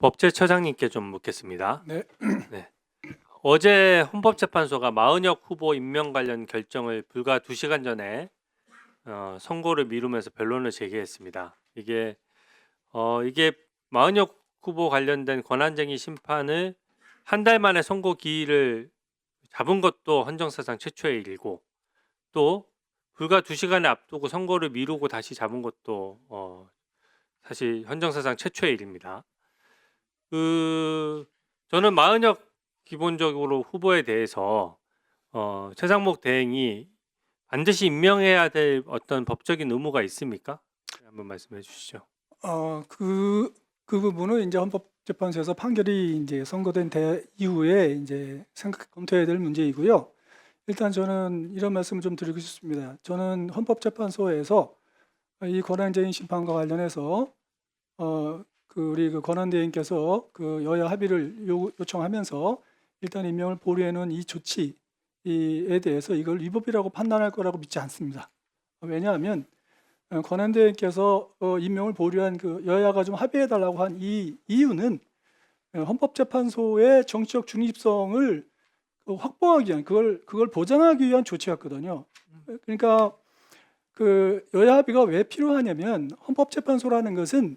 법제처장님께 좀 묻겠습니다. 네, 네. 어제 헌법재판소가 마은혁 후보 임명 관련 결정을 불과 2시간 전에 선고를 미루면서 변론을 제기했습니다. 이게 마은혁 후보 관련된 권한쟁의 심판을 한 달 만에 선고 기일을 잡은 것도 헌정사상 최초의 일이고, 또 불과 2시간을 앞두고 선고를 미루고 다시 잡은 것도 사실 헌정사상 최초의 일입니다. 저는 마은혁 기본적으로 후보에 대해서 최상목 대행이 반드시 임명해야 될 어떤 법적인 의무가 있습니까? 한번 말씀해 주시죠. 그 부분은 이제 헌법재판소에서 판결이 이제 선고된 이후에 이제 검토해야 될 문제이고요. 일단 저는 이런 말씀을 좀 드리고 싶습니다. 저는 헌법재판소에서 이 권한쟁의 심판과 관련해서 우리 권한대행께서 그 여야 합의를 요청하면서 일단 임명을 보류해놓은 이 조치에 대해서 이걸 위법이라고 판단할 거라고 믿지 않습니다. 왜냐하면 권한대행께서 임명을 보류한 그 여야가 좀 합의해달라고 한 이 이유는 헌법재판소의 정치적 중립성을 확보하기 위한 그걸 보장하기 위한 조치였거든요. 그러니까 그 여야 합의가 왜 필요하냐면 헌법재판소라는 것은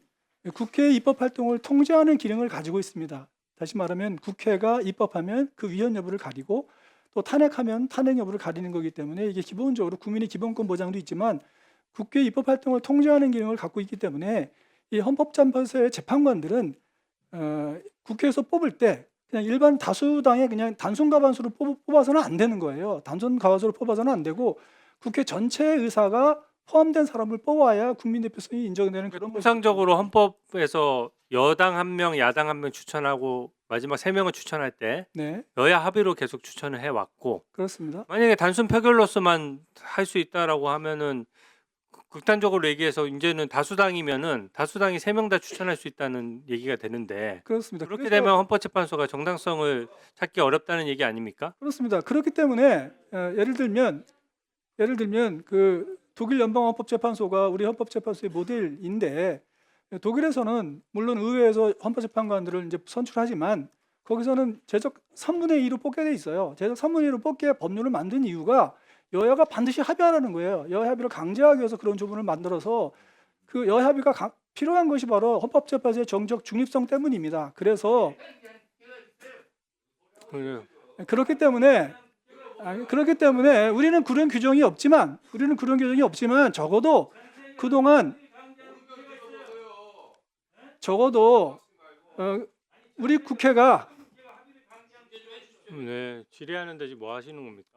국회의 입법 활동을 통제하는 기능을 가지고 있습니다. 다시 말하면 국회가 입법하면 그 위헌 여부를 가리고 또 탄핵하면 탄핵 여부를 가리는 거기 때문에 이게 기본적으로 국민의 기본권 보장도 있지만 국회 입법 활동을 통제하는 기능을 갖고 있기 때문에 이 헌법재판소의 재판관들은 국회에서 뽑을 때 그냥 일반 다수당의 그냥 단순 과반수로 뽑아서는 안 되는 거예요. 단순 과반수로 뽑아서는 안 되고 국회 전체의 의사가 포함된 사람을 뽑아야 국민 대표성이 인정되는 그런 통상적으로 헌법에서 여당 1명, 야당 1명 추천하고 마지막 3명을 추천할 때 네, 여야 합의로 계속 추천을 해왔고, 그렇습니다. 만약에 단순 표결로서만 할 수 있다라고 하면은 극단적으로 얘기해서 이제는 다수당이면은 다수당이 3명 다 추천할 수 있다는 얘기가 되는데, 그렇습니다. 그렇게 그래서 되면 헌법재판소가 정당성을 찾기 어렵다는 얘기 아닙니까? 그렇습니다. 그렇기 때문에 예를 들면 그 독일 연방헌법재판소가 우리 헌법재판소의 모델인데 독일에서는 물론 의회에서 헌법재판관들을 이제 선출하지만 거기서는 제적 3분의 2로 뽑게 돼 있어요. 제적 3분의 2로 뽑게 법률을 만든 이유가 여야가 반드시 합의하라는 거예요. 여야 합의를 강제하기 위해서 그런 조문을 만들어서 그 여야 합의가 필요한 것이 바로 헌법재판소의 정적 중립성 때문입니다. 그래서 그렇기 때문에 우리는 그런 규정이 없지만 적어도 그동안 우리 국회가 질의하는데 지금 뭐 하시는 겁니까?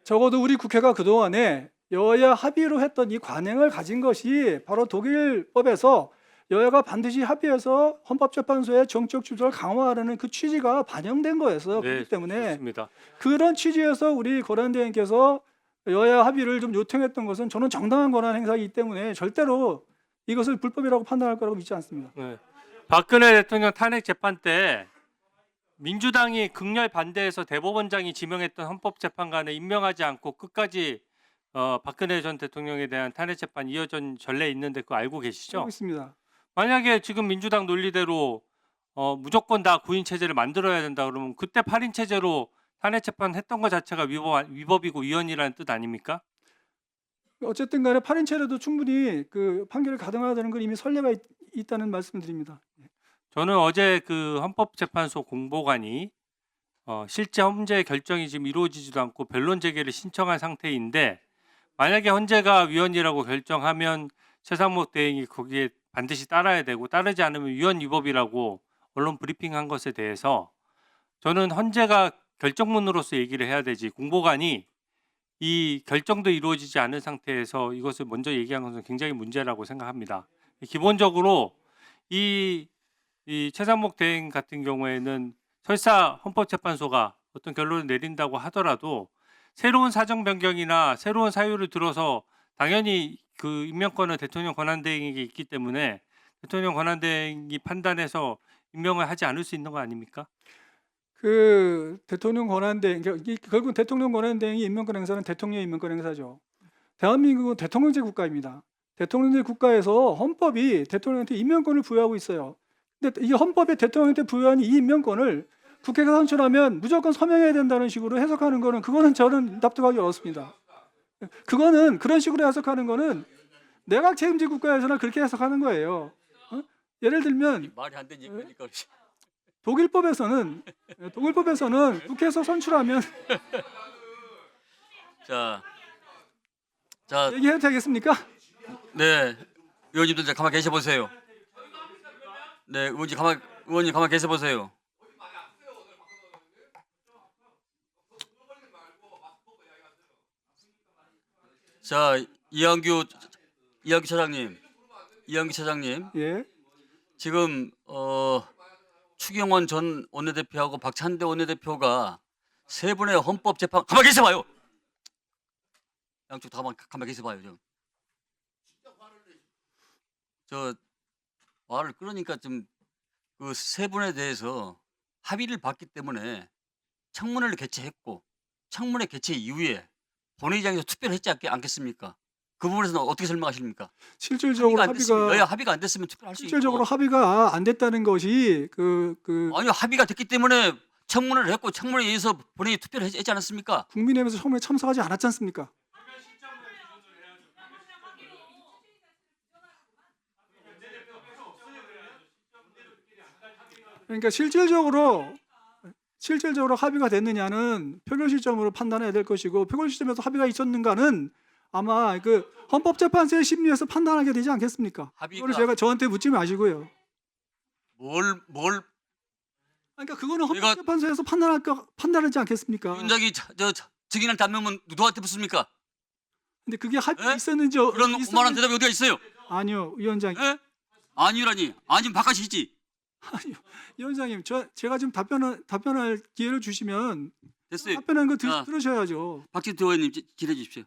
적어도 우리 국회가 그동안에 여야 합의로 했던 이 관행을 가진 것이 바로 독일법에서 여야가 반드시 합의해서 헌법재판소의 정치적 주도를 강화하라는 그 취지가 반영된 거였어요. 그렇기 때문에 좋습니다. 그런 취지에서 우리 권한대행께서 여야 합의를 좀 요청했던 것은 저는 정당한 권한 행사이기 때문에 절대로 이것을 불법이라고 판단할 거라고 믿지 않습니다. 박근혜 대통령 탄핵 재판 때 민주당이 극렬 반대해서 대법원장이 지명했던 헌법재판관을 임명하지 않고 끝까지 박근혜 전 대통령에 대한 탄핵 재판 이어진 전례 있는데 그거 알고 계시죠? 알고 있습니다. 만약에 지금 민주당 논리대로 무조건 다 9인 체제를 만들어야 된다 그러면 그때 8인 체제로 탄핵 재판 했던 것 자체가 위법이고 위헌이라는 뜻 아닙니까? 어쨌든 간에 8인 체제도 충분히 그 판결을 가등하다는 건 이미 선례가 있다는 말씀드립니다. 저는 어제 그 헌법재판소 공보관이 실제 헌재 결정이 지금 이루어지지도 않고 변론 재개를 신청한 상태인데, 만약에 헌재가 위헌이라고 결정하면 최상목 대행이 거기에 반드시 따라야 되고, 따르지 않으면 위헌 위법이라고 언론 브리핑한 것에 대해서 저는 헌재가 결정문으로서 얘기를 해야 되지, 공보관이 이 결정도 이루어지지 않은 상태에서 이것을 먼저 얘기한 것은 굉장히 문제라고 생각합니다. 기본적으로 이 최상목 대행 같은 경우에는 설사 헌법재판소가 어떤 결론을 내린다고 하더라도 새로운 사정 변경이나 새로운 사유를 들어서 당연히 그 임명권은 대통령 권한대행에게 있기 때문에 대통령 권한대행이 판단해서 임명을 하지 않을 수 있는 거 아닙니까? 그 대통령 권한대행, 결국 대통령 권한대행이 임명권 행사는 대통령의 임명권 행사죠. 대한민국은 대통령제 국가입니다. 대통령제 국가에서 헌법이 대통령한테 임명권을 부여하고 있어요. 근데 이게 헌법에 대통령한테 부여한 이 임명권을 국회가 선출하면 무조건 서명해야 된다는 식으로 해석하는 거는 그거는 저는 납득하기 어렵습니다. 그거는 그런 식으로 해석하는 거는 내각 책임제 국가에서는 그렇게 해석하는 거예요. 예를 들면 말이 안 되니 그러니까 독일법에서는 국회에서 선출하면 자, 얘기해도 되겠습니까? 네, 의원님들 이제 가만 계셔 보세요. 네, 의원님 가만 계셔 보세요. 자, 이한규 차장님, 예. 지금 추경원 전 원내대표하고 박찬대 원내대표가 세 분의 헌법재판 가만 계셔봐요. 양쪽 다 가만 계셔봐요. 저 말을 끊으니까 좀 그 세 분에 대해서 합의를 봤기 때문에 청문회를 개최했고 청문회 개최 이후에 본회의장에서 투표를 했지 않겠습니까? 그 부분에서는 어떻게 설명하십니까? 실질적으로 여야 합의가 안 됐으면 투표할 수 있고. 실질적으로 합의가 안 됐다는 것이 아니요, 합의가 됐기 때문에 청문회를 했고 청문회에 의해서 본회의 투표를 했지 않았습니까? 국민의힘에서 처음에 참석하지 않았지 않습니까? 그러니까 실질적으로 합의가 됐느냐는 표결 시점으로 판단해야 될 것이고 표결 시점에서 합의가 있었는가는 아마 그 헌법재판소의 심리에서 판단하게 되지 않겠습니까? 그걸 제가 저한테 묻지 마시고요. 뭘 그러니까 그거는 내가- 헌법재판소에서 판단하지 않겠습니까? 위원장이 증인을 담으면 누구한테 묻습니까? 근데 그게 합의가 에? 있었는지 그런 오만한 대답이 어디가 있어요? 아니요, 위원장. 예? 아니라니. 아니면 바깥이지. 아니요, 위원장님, 제가 지금 답변할 기회를 주시면 됐어요. 답변한 거 자. 들으셔야죠. 박진태 의원님 질해 주십시오.